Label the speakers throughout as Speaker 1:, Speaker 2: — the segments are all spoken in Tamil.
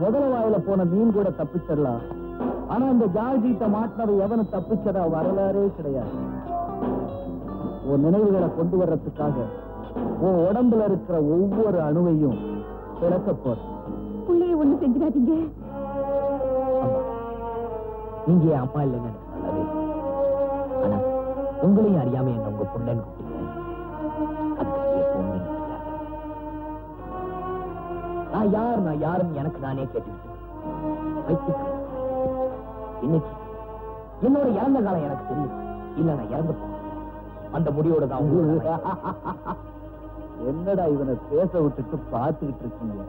Speaker 1: முதல வாயில போன மீன் கூட தப்பிச்சிடலாம். ஆனா இந்த ஜார்ஜீட்ட மாட்டினவை எவனும் தப்பிச்சதா வரலாறே கிடையாது. உன் நினைவுகளை கொண்டு வர்றதுக்காக உன் உடம்புல இருக்கிற ஒவ்வொரு அணுவையும் பிளக்க போற.
Speaker 2: புள்ளைய ஒண்ணு செஞ்சிடாதீங்க.
Speaker 3: நீங்க என் அம்மா இல்லைன்னு எனக்கு நல்லாவே. ஆனா உங்களையும் அறியாம என்ன உங்க புள்ளன்னு கூப்பிட்டீங்க. நான் யாருன்னு எனக்கு நானே கேட்டுக்கிட்டு இன்னைக்கு என்னோட இறந்த காலம் எனக்கு தெரியும். இல்ல நான் இறந்து போனேன். அந்த முடியோட தான்
Speaker 1: என்னடா இவனை பேச விட்டுட்டு பார்த்துக்கிட்டு இருக்கீங்க?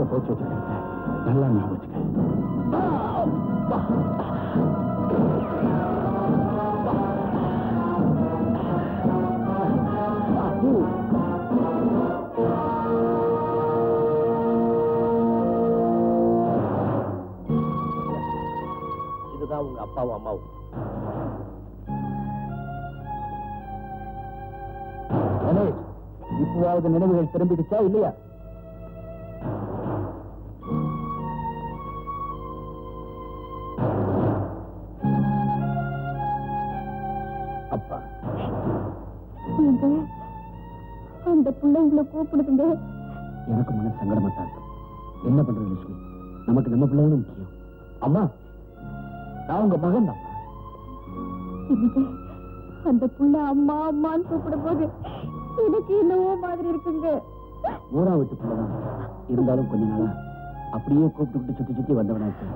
Speaker 1: போச்சு வச்சிருக்கேன். நல்லா ஞாபகம் வச்சுக்க.
Speaker 3: இதுதான் உங்க அப்பாவும் அம்மாவும்.
Speaker 1: இப்போவாவது நினைவுகள் திரும்பிடுச்சா இல்லையா?
Speaker 2: அப்பா அந்த பிள்ளைங்களை கூப்பிடுதுங்க.
Speaker 1: எனக்கு மன சங்கடமா தான் இருக்கு. என்ன பண்றது லட்சுமி? நமக்கு நம்ம பிள்ளைங்களும் முக்கியம். அம்மா, நான் உங்க மகன் தான்.
Speaker 2: அந்த புள்ள அம்மா அம்மான்னு கூப்பிடும் போது எனக்கு என்னவோ மாதிரி இருக்குங்க.
Speaker 1: ஊரா விட்டு பிள்ளைதான் இருந்தாலும் கொஞ்ச நாளா அப்படியே கூப்பிட்டு சுத்தி சுத்தி வந்தவனா இருக்கு.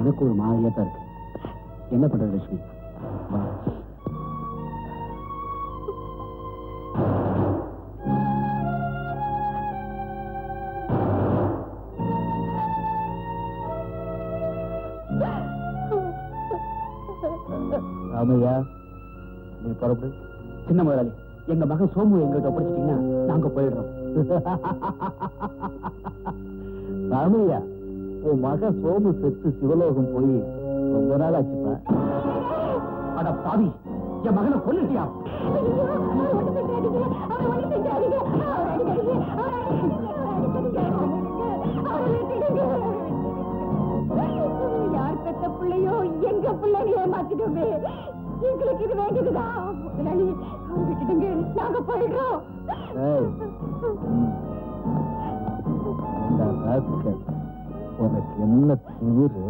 Speaker 1: எனக்கு ஒரு மாதிரியா தான் இருக்கு. என்ன பண்றது லட்சுமி? ராமையா, நீ புறப்படு. சின்ன முதலாளி, எங்க மகன் சோமு எங்கிட்ட ஒப்படைச்சிட்டீங்கன்னா நாங்க போயிடுறோம். ராமையா, உன் மகன் சோமு செத்து சிவலோகம் போய் ரொம்ப நாள் ஆச்சுப்பா. அட பாவி, என் மகனை கொல்லிட்டியா?
Speaker 2: யார் பெத்த பிள்ளையோ எங்க பிள்ளைங்க ஏமாத்திடுமே. எங்களுக்கு இது வேண்டியதுதான். முதலாளி, அவர் விட்டுடுங்க, நாங்க போயிடுறோம்.
Speaker 1: உனக்கு என்ன திமிரு?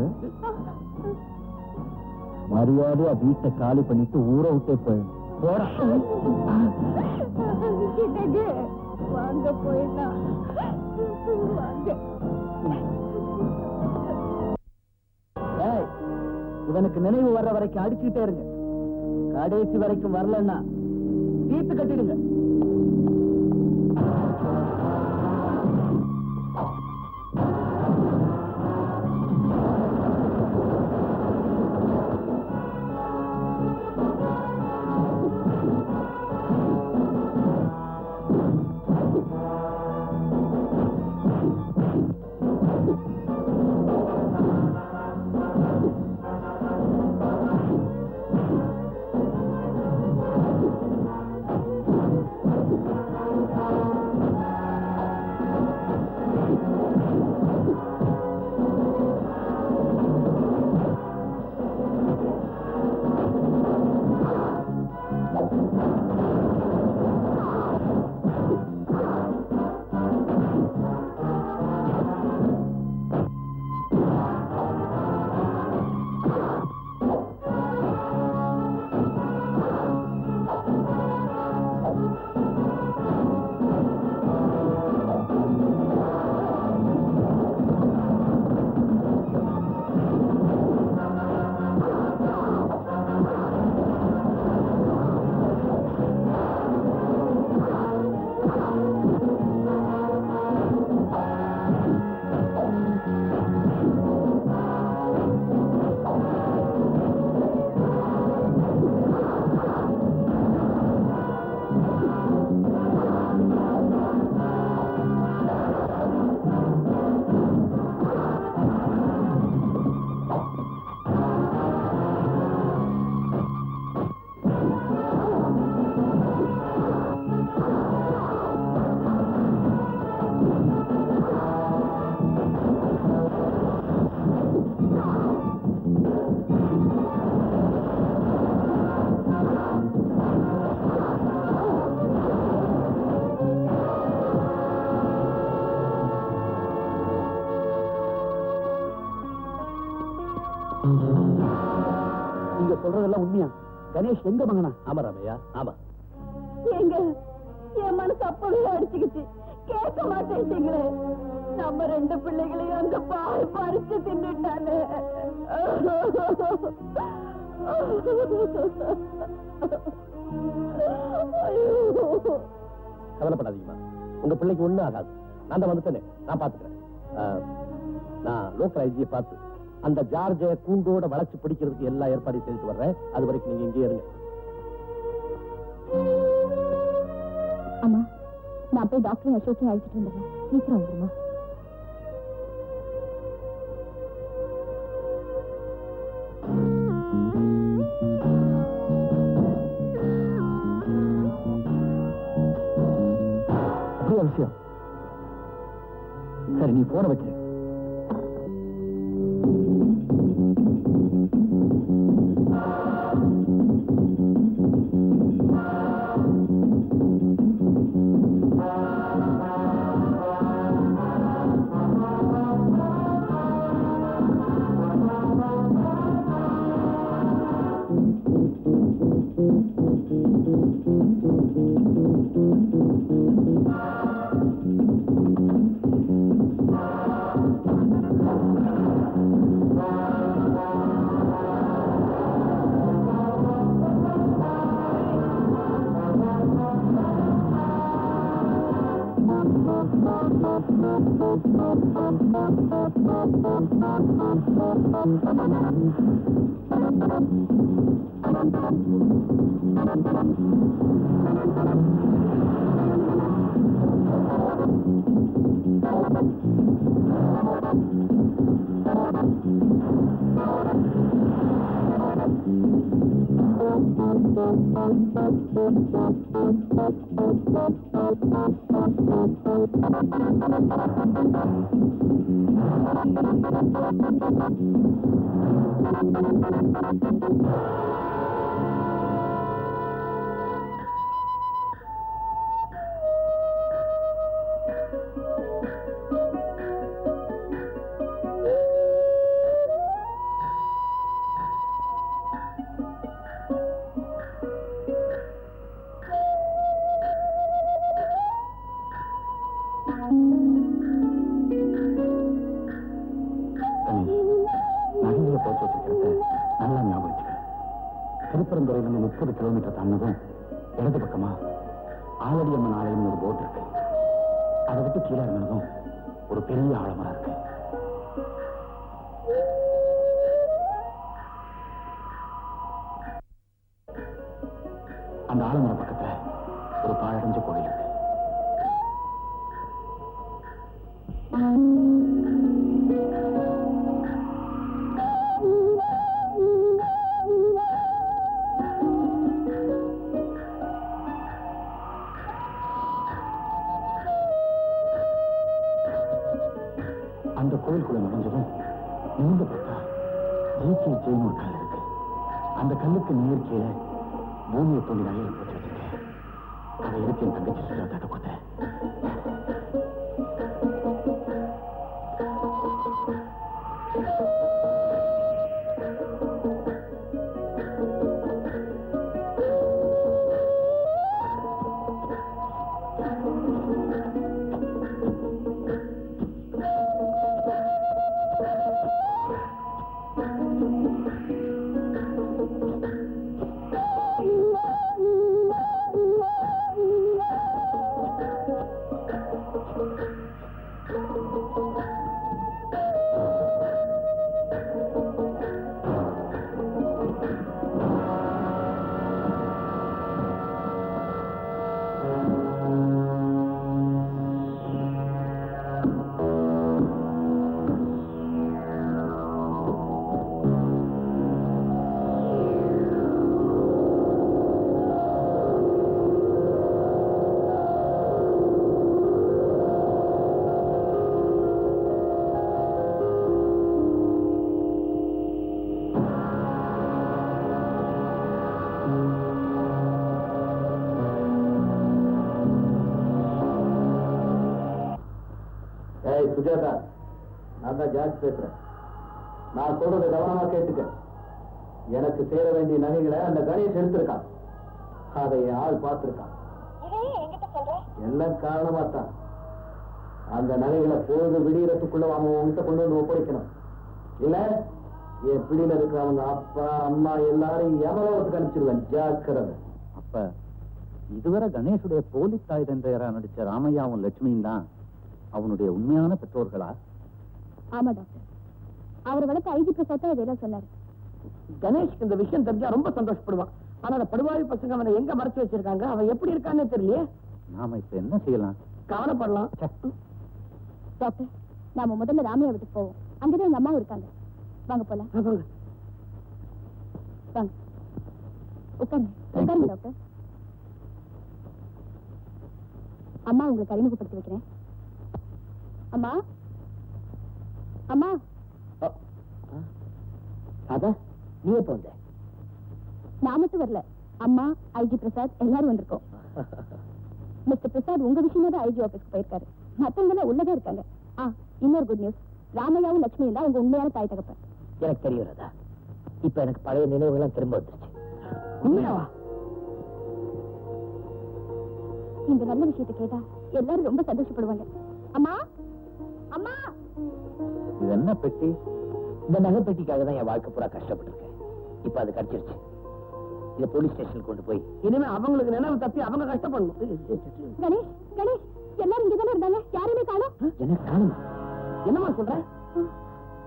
Speaker 1: மரியாதையா வீட்டை காலி பண்ணிட்டு ஊரை விட்டே போயிடும்.
Speaker 2: வாங்க போயிடலாம். வாங்க.
Speaker 1: இவனுக்கு நினைவு வர்ற வரைக்கும் அடிச்சுக்கிட்டே இருங்க. கடைசி வரைக்கும் வரலன்னா தீர்த்து கட்டிடுங்க. நீங்க சொல்றதெல்லாம் உண்மையா? கணேஷ் எங்க மகனா?
Speaker 3: ஆமா ராமையா, ஆமா.
Speaker 2: எங்க என் மனசு அப்பவே அடிச்சுக்கிச்சு. கேட்க மாட்டேன்ட்டீங்களே. நம்ம 2 பிள்ளைகளையும் அந்த பாய் பறிச்சு தின்னுட்டானே.
Speaker 3: கவலைப்படாதீங்கம்மா, உங்க பிள்ளைக்கு ஒண்ணும் ஆகாது. நான் தான் வந்துட்டேனே, நான் பாத்துக்கிறேன். நான் லோக்கல் ஐஜியை பார்த்து அந்த ஜார்ஜை கூண்டோட வளைச்சு பிடிக்கிறதுக்கு எல்லா ஏற்பாடையும் செய்துட்டு வர்றேன். அது வரைக்கும் நீங்க இங்கே இருங்க.
Speaker 2: அம்மா, நான் போய் டாக்டர் அசோக்கையும் அழைச்சிட்டு வந்துடுறேன். சீக்கிரம் வந்துருமா?
Speaker 1: விஷயம் சரி, நீ போன வச்சு. திருப்பரந்துறையிலிருந்து 30 கிலோமீட்டர் தாண்டதும் இடது பக்கமா ஆலடியம்மன் ஆலயம் ஒரு போட் இருக்கு. அதை விட்டு கீழே இறங்கினதும் ஒரு பெரிய ஆலமரம் இருக்கு. அந்த ஆலமரம் பக்கத்துல ஒரு பாழடைஞ்ச கோயில் இருக்கு. அந்த கோயிலுக்குள்ள நுழைஞ்சதும் நீங்க பார்த்தா ஜேகே ஜெயின் ஒரு கல் இருக்கு. அந்த கல்லுக்கு நேர் கீழே பூமியை தோண்டி நகையை போட்டு வச்சிருக்கேன். அதை எடுத்து என் தங்கச்சி சுஜாதாட்ட கொடுத்தேன். சுஜாதா, நான் தான் ஜார்ஜ் பேசுறேன். நான் சொல்றதை கவனமா கேட்டுக்க. எனக்கு சேர வேண்டிய நகைகளை அந்த கணேஷ் எடுத்திருக்கான். அதை என் ஆள் பார்த்திருக்கான். எல்லாம் காரணமா தான். அந்த நகைகளை பொழுது விடியறதுக்குள்ள அவன் உங்ககிட்ட கொண்டு வந்து ஒப்படைக்கணும். இல்ல என் பிடியில இருக்கிறவங்க அப்பா அம்மா எல்லாரும் யமலோகத்துக்கு அனுப்பிச்சிருவேன். ஜாக்கிரதை.
Speaker 3: அப்ப இதுவரை கணேஷுடைய போலி தாய் தந்தையரா நடிச்ச ராமையாவும் லட்சுமியும் தான் அவனுடைய உண்மையான பெற்றோர்களா?
Speaker 2: ஆமா டாக்டர், அவர் வளர்த்த ஐஜி பிரசாத் இதெல்லாம் சொன்னாரு.
Speaker 4: கணேஷ்க்கு இந்த விஷயம் தெரிஞ்சா ரொம்ப சந்தோஷப்படுவான். ஆனா அந்த படுவாரி பசங்க அவனை எங்க மறைச்சு வச்சிருக்காங்க, அவன் எப்படி இருக்கான்னு தெரியலையே.
Speaker 3: நாம இப்ப என்ன செய்யலாம்?
Speaker 4: கவலைப்படலாம்.
Speaker 2: டாக்டர், நாம முதல்ல ராமையா வீட்டுக்கு போவோம். அங்கதான் எங்க அம்மாவும் இருக்காங்க. வாங்க போலாம். வாங்க உட்காருங்க. உட்காருங்க டாக்டர். அம்மா உங்களுக்கு அறிமுகப்படுத்தி வைக்கிறேன். அம்மா, அம்மா.
Speaker 4: அதான் நீ எப்ப வந்த?
Speaker 2: நான் மட்டும் வரல, அம்மா, ஐஜி பிரசாத் எல்லாரும் வந்திருக்கோம். மிஸ்டர் பிரசாத் உங்க விஷயமா தான் ஐஜி ஆபீஸ்க்கு போயிருக்காரு. மத்தவங்க உள்ளதா இருக்காங்க. இன்னொரு குட் நியூஸ், ராமையாவும் லட்சுமியும் தான் உங்க உண்மையான தாய் தகப்பன்.
Speaker 4: எனக்கு தெரியும் ராதா. இப்ப எனக்கு பழைய நினைவுகள்லாம் திரும்ப வந்துருச்சு. உண்மையாவா?
Speaker 2: இந்த நல்ல விஷயத்தை கேட்டா எல்லாரும் ரொம்ப சந்தோஷப்படுவாங்க. அம்மா, அம்மா.
Speaker 3: இது என்ன பெட்டி?
Speaker 4: இந்த நகை பெட்டிக்காக தான் என் வாழ்க்கை பூரா கஷ்டப்பட்டிருக்கேன். இப்ப அது கிடைச்சிருச்சு. இத போலீஸ் ஸ்டேஷன் கொண்டு போய் இனிமே அவங்களுக்கு நினைவு தப்பி அவங்க கஷ்டப்படணும்.
Speaker 2: கணேஷ், கணேஷ், எல்லாரும் இங்கதானே இருந்தாங்க, யாருமே காணோம்.
Speaker 4: எனக்கு காணுமா? என்னமா சொல்ற?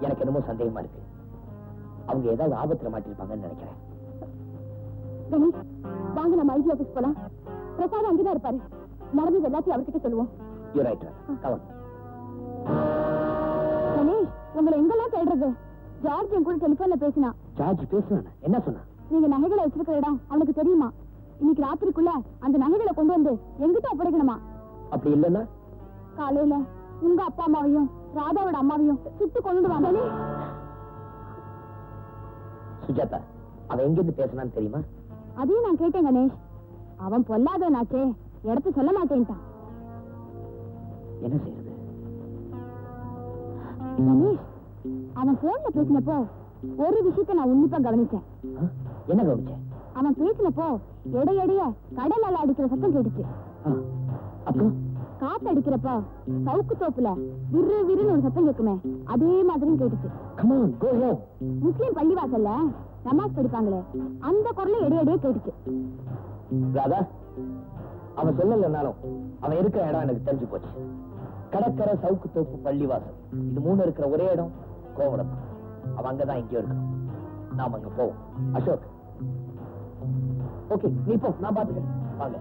Speaker 4: எனக்கு என்னமோ சந்தேகமா இருக்கு. அவங்க ஏதாவது ஆபத்துல மாட்டிருப்பாங்கன்னு நினைக்கிறேன்.
Speaker 2: கணேஷ், வாங்க நம்ம ஐஜி ஆபீஸ் போலாம். பிரசாத் அங்கதான் இருப்பாரு. நடந்தது எல்லாத்தையும் அவர்கிட்ட சொல்லுவோம்.
Speaker 4: You right. கவன்.
Speaker 2: கணேஷ், உங்களை எங்கெல்லாம் தேடுறது? ஜார்ஜ் என் கூட டெலிபோன்ல பேசினா.
Speaker 4: ஜார்ஜ் பேசுறானா? என்ன சொன்னா?
Speaker 2: நீங்க நகைகளை வச்சிருக்கிற இடம் அவனுக்கு தெரியுமா? இன்னைக்கு ராத்திரிக்குள்ள அந்த நகைகளை கொண்டு வந்து எங்கிட்ட ஒப்படைக்கணுமா?
Speaker 4: அப்படி இல்லன்னா
Speaker 2: காலையில உங்க அப்பா அம்மாவையும் ராதாவோட அம்மாவையும் சுட்டு கொண்டு வாங்க.
Speaker 4: சுஜாதா, அவன் எங்க இருந்து பேசினான்னு தெரியுமா?
Speaker 2: அதையும் நான் கேட்டேன் கணேஷ். அவன் பொல்லாதவனாச்சே, இடத்த சொல்ல மாட்டேன்ட்டான்.
Speaker 4: என்ன செய்யறது?
Speaker 2: கணேஷ், அவன் போன்ல பேசினப்போ ஒரு விஷயத்தை நான் உன்னிப்பா கவனிச்சேன்.
Speaker 4: என்ன கவனிச்சேன்?
Speaker 2: அவன் பேசினப்போ எடையடைய கடல் அலை அடிக்கிற சத்தம் கேட்டுச்சு.
Speaker 4: அப்புறம்
Speaker 2: காத்து அடிக்கிறப்போ சவுக்கு தோப்புல விரு விருன்னு ஒரு சத்தம் கேட்குமே, அதே மாதிரியும் கேட்டுச்சு.
Speaker 4: Come on, go ahead.
Speaker 2: முஸ்லிம் பள்ளிவாசல்ல நமாஸ் படிப்பாங்களே, அந்த குரல எடையடைய கேட்டுச்சு.
Speaker 4: ராதா, அவன் சொல்லலனாலும் அவன் இருக்கிற இடம் எனக்கு தெரிஞ்சு போச்சு. கடற்கரை, சவுக்கு தோப்பு, பள்ளிவாசல், இது மூணு இருக்கிற ஒரே இடம் கோவளம். அவன் அங்கதான் எங்கேயோ இருக்கான். நாம அங்க போவோம். அசோக், ஓகே, நீ போ, நான் பாத்துக்கிறேன். வாங்க.